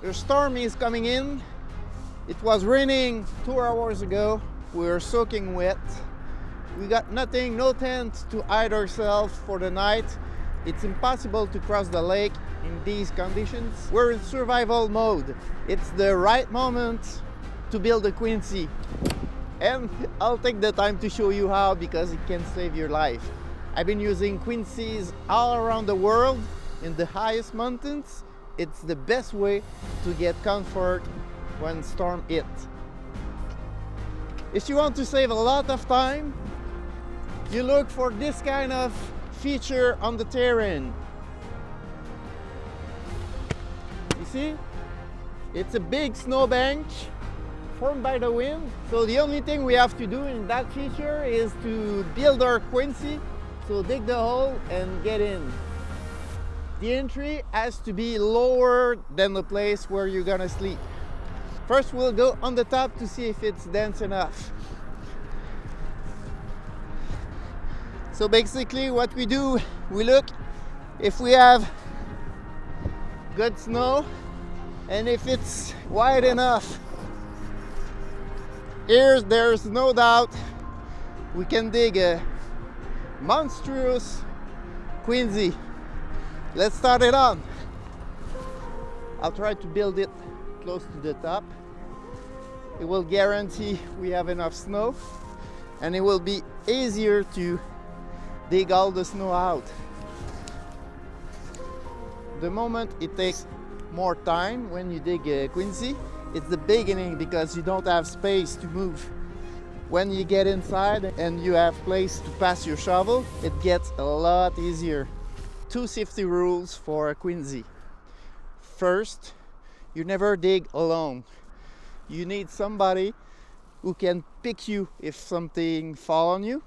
The storm is coming in. It was raining 2 hours ago. We were soaking wet. We got nothing, no tent to hide ourselves for the night. It's impossible to cross the lake in these conditions. We're in survival mode. It's the right moment to build a quinzhee. And I'll take the time to show you how, because it can save your life. I've been using quinzees all around the world in the highest mountains. It's the best way to get comfort when storm hits. If you want to save a lot of time, you look for this kind of feature on the terrain. You see? It's a big snowbank formed by the wind. So the only thing we have to do in that feature is to build our quinzhee. So dig the hole and get in. The entry has to be lower than the place where you're gonna sleep. First we'll go on the top to see if it's dense enough. So basically what we do, we look if we have good snow and if it's wide enough. Here there's no doubt we can dig a monstrous quinzhee. Let's start it on. I'll try to build it close to the top. It will guarantee we have enough snow, and it will be easier to dig all the snow out. The moment it takes more time when you dig a quinzhee, it's the beginning because you don't have space to move. When you get inside and you have place to pass your shovel, it gets a lot easier. 2 safety rules for a quinzhee. First, you never dig alone. You need somebody who can pick you if something falls on you.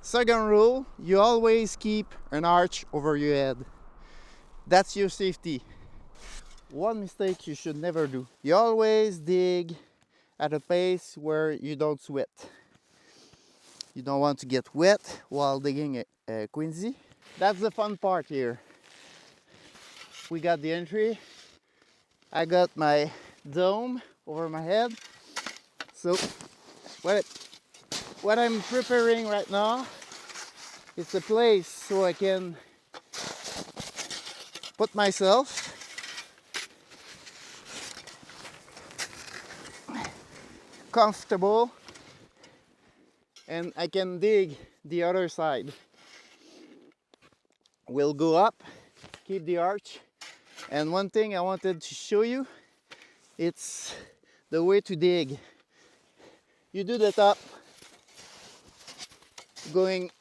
Second rule, you always keep an arch over your head. That's your safety. One mistake you should never do. You always dig at a pace where you don't sweat. You don't want to get wet while digging a quinzhee. That's the fun part here. We got the entry. I got my dome over my head. So what I'm preparing right now is a place so I can put myself comfortable and I can dig the other side. We'll go up, keep the arch, and one thing I wanted to show you, it's the way to dig. You do the top going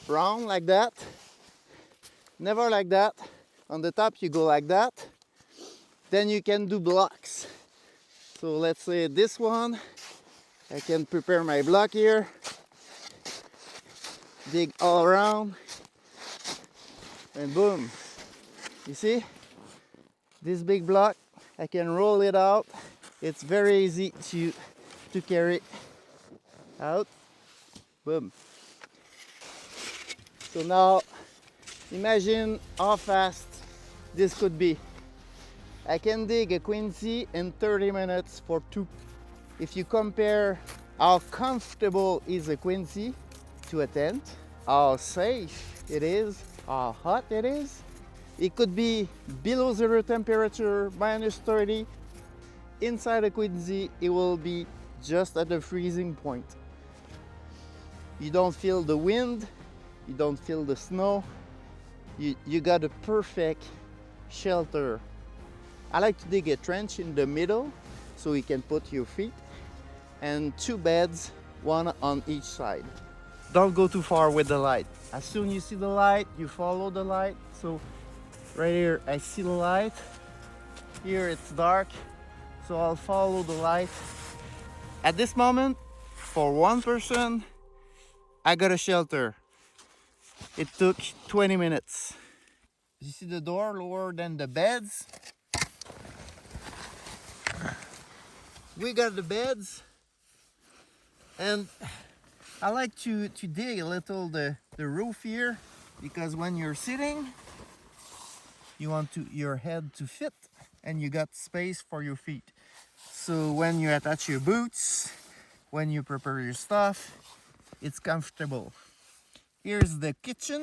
round like that, never like that. On the top you go like that, then you can do blocks. So let's say this one, I can prepare my block here, dig all around, and boom. You see? This big block, I can roll it out. It's very easy to carry out. Boom. So now, imagine how fast this could be. I can dig a quinzhee in 30 minutes for 2. If you compare how comfortable is a quinzhee to a tent, how safe it is, how hot it is, it could be below 0 temperature, -30. Inside a quinzhee, it will be just at the freezing point. You don't feel the wind, you don't feel the snow. You got a perfect shelter. I like to dig a trench in the middle so you can put your feet, and 2 beds, 1 on each side. Don't go too far with the light. As soon as you see the light, you follow the light. So right here, I see the light. Here it's dark, so I'll follow the light. At this moment, for 1 person, I got a shelter. It took 20 minutes. You see the door lower than the beds? We got the beds, and I like to dig a little the roof here, because when you're sitting, you want your head to fit and you got space for your feet. So when you attach your boots, when you prepare your stuff, it's comfortable. Here's the kitchen.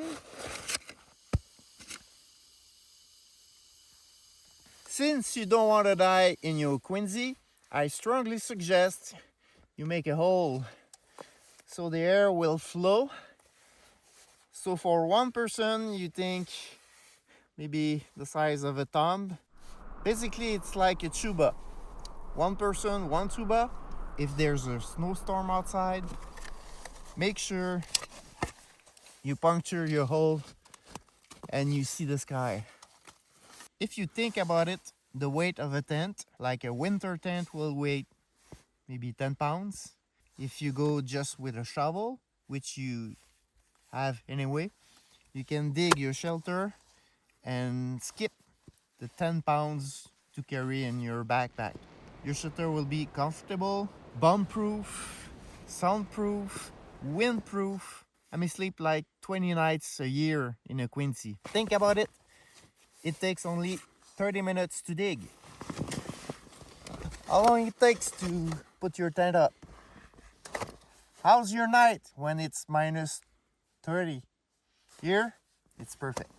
Since you don't want to die in your quinzhee, I strongly suggest you make a hole so the air will flow. So for one person, you think maybe the size of a thumb. Basically, it's like a tuba. One person, one tuba. If there's a snowstorm outside, make sure you puncture your hole and you see the sky. If you think about it, the weight of a tent, like a winter tent, will weigh maybe 10 pounds. If you go just with a shovel, which you have anyway, you can dig your shelter and skip the 10 pounds to carry in your backpack. Your shelter will be comfortable, bomb-proof, soundproof, windproof. I may sleep like 20 nights a year in a quinzhee. Think about it. It takes only 30 minutes to dig. How long it takes to put your tent up? How's your night when it's minus 30? Here, it's perfect.